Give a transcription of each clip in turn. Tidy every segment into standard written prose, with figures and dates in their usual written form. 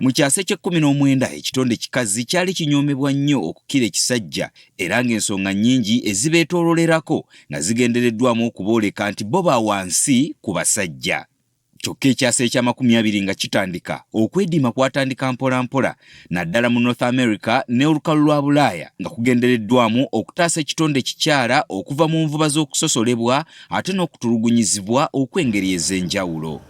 Mu kyase ky'e19 ekitonde kikazi kyali kinyoomebwa nnyo okukira ekisajja era ng'ensonga nnyingi ezibeetoololerako nga zigendereddwamu okubooleka nti bo ba wansi ku basajja. Kyokka ekyase ekya20 nga kitandika okwediima kwatandika mpolampola naddala mu North America ne olukalu lwa Bulaaya nga kugendereddwamu okutaasa ekitonde kikyala okuva mu nvuba z'okusosolebwa ate n'okutulugunyizibwa okw'engeri ez'enjawulo.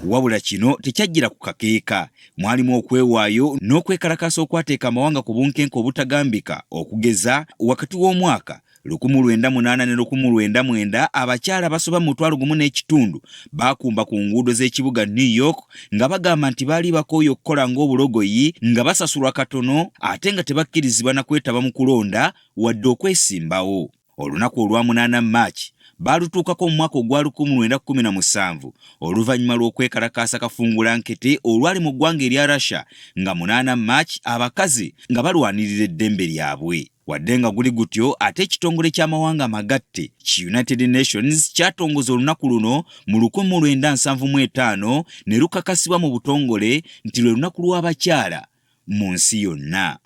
Wabula kino tekyajjira ku kakeeka, mwalimu okwewaayo n'okwekalakasa okwateeka amawanga ku bunkenke obutagambika okugeza wakati w'omwaka 1908 ne 1909 abakyala basoba mu 1,500 bakumba ku nguudo z'ekibuga New York nga bagamba nti baali bakooye okukola ng'obulogoyi nga basasulwa katono ate nga tebakkirizibwa na kwetaba mu kulonda wadde okwesimbawo. Olunaku olwa 8 Maachi baalutuukako mu mwaka ogwa 1917 oluvannyuma lw'okwekalakaasa kafungulankete olwali mu ggwanga erya Russia nga 8 Maachi abakazi nga balwanirira eddembe lyabwe. Wadde nga guli gutyo ate ekitongole ky'amawanga amagatte ki United Nations kyatongoza olunaku luno mu 1975 ne lukakasibwa mu butongole nti lwe lunaku lw'abakyala mu nsi yonna.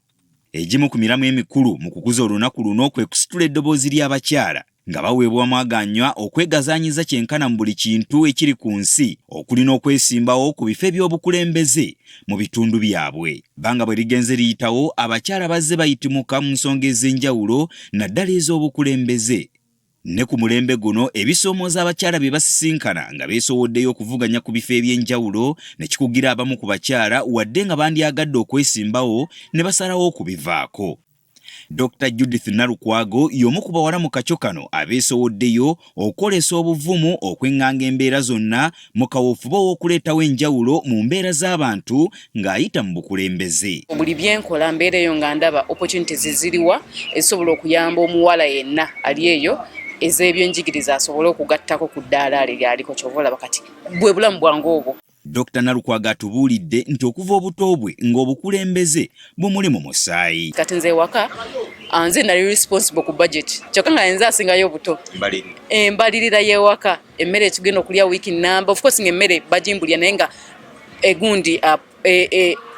Egimu ku miramu emikulu mu kukuza olunaku luno kwe kusitula eddoboozi ly'abakyala nga baweebwa amaganywa okwegazaanyiza kyenkana mu buli kintu ekiri ku nsi okulina okwesimbawo ku bifo eby'obukulembeze mu bitundu byabwe. Banga bwe ligenze liyitawo abakyala bazze bayitimuka mu nsonga ez'enjawulo naddala ez'obukulembeze. Ne ku mulembe guno ebisoomooza abakyala bye basisinkana nga beesowoddeyo okuvuganya ku bifo eby'enjawulo ne kikugira abamu ku bakyala wadde nga bandyagadde okwesimbawo ne basalawo okubivaako. Dr. Judith Nalukwago y'omu ku bawala mu kacyo kano abeesowoddeyo okwolesa obuvumu okwenganga embeera zonna mu kaweefube w'okuleetawo enjawulo mu mbeera z'abantu ng'ayita mu bukulembeze. Buli byenkola mbeereyo nga ndaba opportunities ziriwa ezisobola okuyamba omuwala yenna ali eyo ez'ebyenjigiriza asobole okugattako ku ddaala lyaliko ky'oba olaba kati bwe bulamu bwange obwo. Dr. Nalukwago atubuulidde nti okuva obuto bwe ng'obukulembeze bumuli mu musaayi. Kati nze waka nze nali responsible ku budget kyokka nga nze asingayo obuto mbalirira y'ewaka emmere etugenda okulya wiiki namba of course ng'emmere bagimbulya naye nga egundi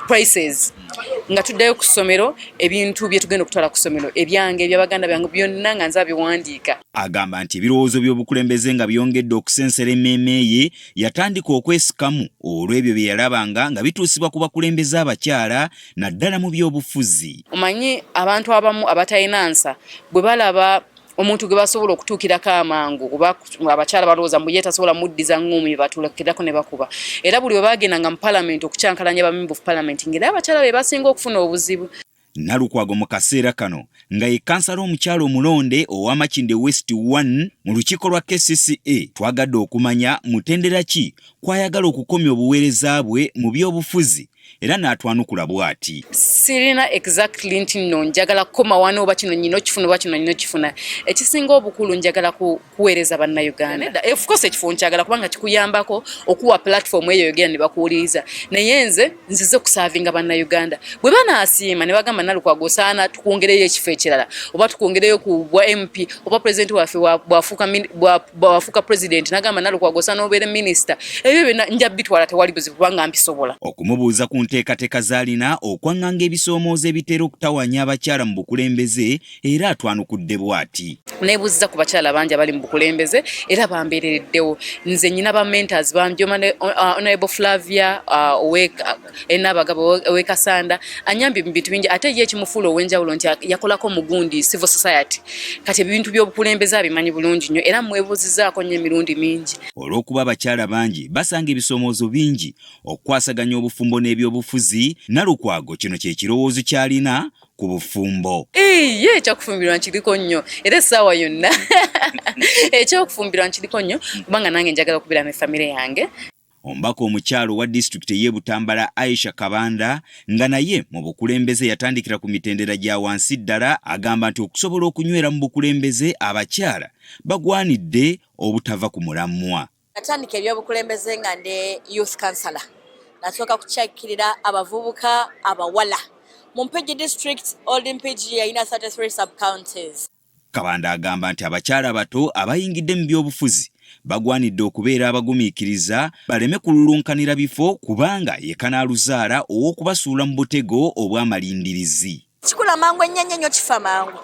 prices nga tuddayo ku ssomero ebintu bye tugenda okutwala ku ssomero ebyange ebyabaganda byange byonna nga nze abiwandiika. Agamba nti ebirowoozo by'obukulembeze nga byongedde okusensera emmeeme ye yatandika okwesikamu olw'ebyo bye yalabanga nga bituusibwa ku bakulembeze abakyala naddala mu by'obufuzi. Omanyi abantu abamu abatalina nsa bwe balaba omuntu gwe basobola okutuukirako amangu kuba abakyala balowooza mbu ye tasobola muddiza ng'omu batuukirako ne bakuba. Era buli bwe bagendanga mu palamenti okukyankalanya ba member of parliament ng'era abakyala be basinga okufuna obuzibu. Nalukwago mu kaseera kano nga ye kansala omukyalo omulonde ow'Amakinde West 1 mu lukiiko lwa KCCA twagadde okumanya mutendera ki kwayagala okukomya obuweereza bwe mu by'obufuzi era n'atwanukula bw'ati. Sirina exactly nti nno njagala kukoma wano oba kino nyina okifuna oba kino nyina okifuna. Ekisinga obukulu njagala kuweereza bannayuganda. Of course ekifo nkyagala kubanga kikuyambako okuwa platform eyo yogera ne bakuwuliriza. Naye nzize kusaavinga bannayuganda. Bwe banaasiima ne bagamba Nalukwago osaana tukwongereyo ekifo ekirala oba tukwongereyo ku bwa MP oba president waffe bwafuuka president n'agamba Nalukwago osaana obeere minister. Ebyo byonna nja bitwala tewali buzibu kubanga mbisobola. Okumubuuza ku nteekateeka z'alina okwanganga ebisoomoozo ebitera okutawanya abakyala mu bukulembeze era atwanukudde bw'ati. Neebuuziza ku bakyala bangi abali mu bukulembeze era bambeerereddewo. Nze nnyina ba mentors bangi Honorable Flavia Enabagabo Owekasanda anyambye mu bintu bingi ate ye ekimufuula ow'enjawulo nti yakolako mugundi civil society kati ebintu by'obukulembeze abimanyi bulungi nnyo era mwebuuzizaako nnyo emirundi mingi. Olw'okuba abakyala bangi basanga ebisoomoozo bingi okukwasaganya obufumbo n'ebyobufuzi, Nalukwago kino kye kirowoozo ky'alina ku bufumbo. Ye ekyokufumbirwa nkiriko nnyo era essaawa yonna ekyokufumbirwa nkiriko nnyo kubanga nange njagala okubeera ne famire yange. Omubaka omukyalo wa disitulikiti y'e Butambala Aisha Kabanda nga naye mu bukulembeze yatandikira ku mitendera gya wansi ddala agamba nti okusobola okunywera mu bukulembeze abakyala bagwanidde obutava ku mulamwa. Natandika ebyobukulembeze nga ndi youth councillor. Nasooka kukyakirira abavubuka abawala. Mu Mpigi district Old Mpigi yalina 33 sub counties. Kabanda agamba nti abakyala abato abayingidde mu byobufuzi bagwanidde okubeera abagumiikiriza baleme kululunkanira bifo kubanga ye kanaaluzaala ow'okubasuula mu butego obw'amalindirizi. Kikula mangu ennyo nnyo kifa mangu.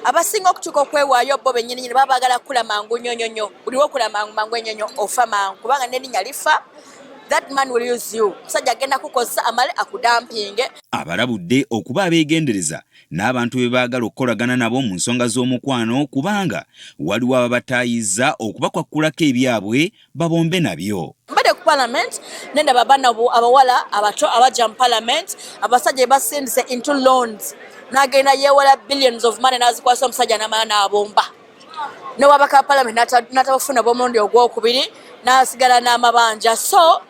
Abasinga okutuuka okwewaayo bo bennyini baba baagala kukula mangu nnyo nnyo. Buli w'okula mangu ennyo nnyo ofa mangu kubanga n'erinnya lifa. That man will use you. Musajja agenda kukozesa amale akudampinge. Abalabudde okuba abeegendereza n'abantu be baagala okukolagana nabo mu nsonga z'omukwano kubanga waliwo ababataayiza okubakwakulako ebyabwe babombe nabyo. Mbadde ku parliament nenda babana abawala abato abajja mu parliament abasajja basindise into loans n'agenda yeewala billions of money n'azikwasa omusajja n'amala n'abomba. N'owabaka parliament n'atabafuna b'omulundi ogwokubiri n'asigala n'amabanja. So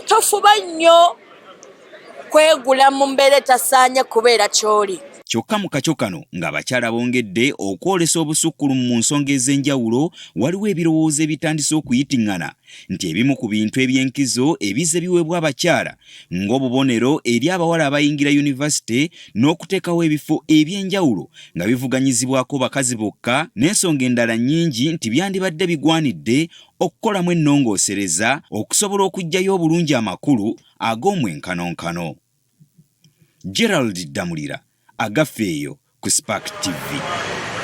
tofuba nnyo kwegula mu mbeera etasaanye kubeera ky'oli. Kyokka mu kacyo kano ng'abakyala bongedde okwolesa obusukkulumu mu nsonga ez'enjawulo, waliwo ebirowoozo ebitandise okuyitiŋŋana nti ebimu ku bintu eby'enkizo ebize biweebwa abakyala ng'obubonero eri abawala abayingira yunivasite n'okuteekawo ebifo eby'enjawulo nga bivuganyizibwako bakazi bokka, n'ensonga endala nnyingi nti byandibadde bigwanidde okukolamu ennongoosereza okusobola okuggyayo obulungi amakulu ag'omwenkanonkano. Gerald Damulira, Agafeeyo ku Spark TV.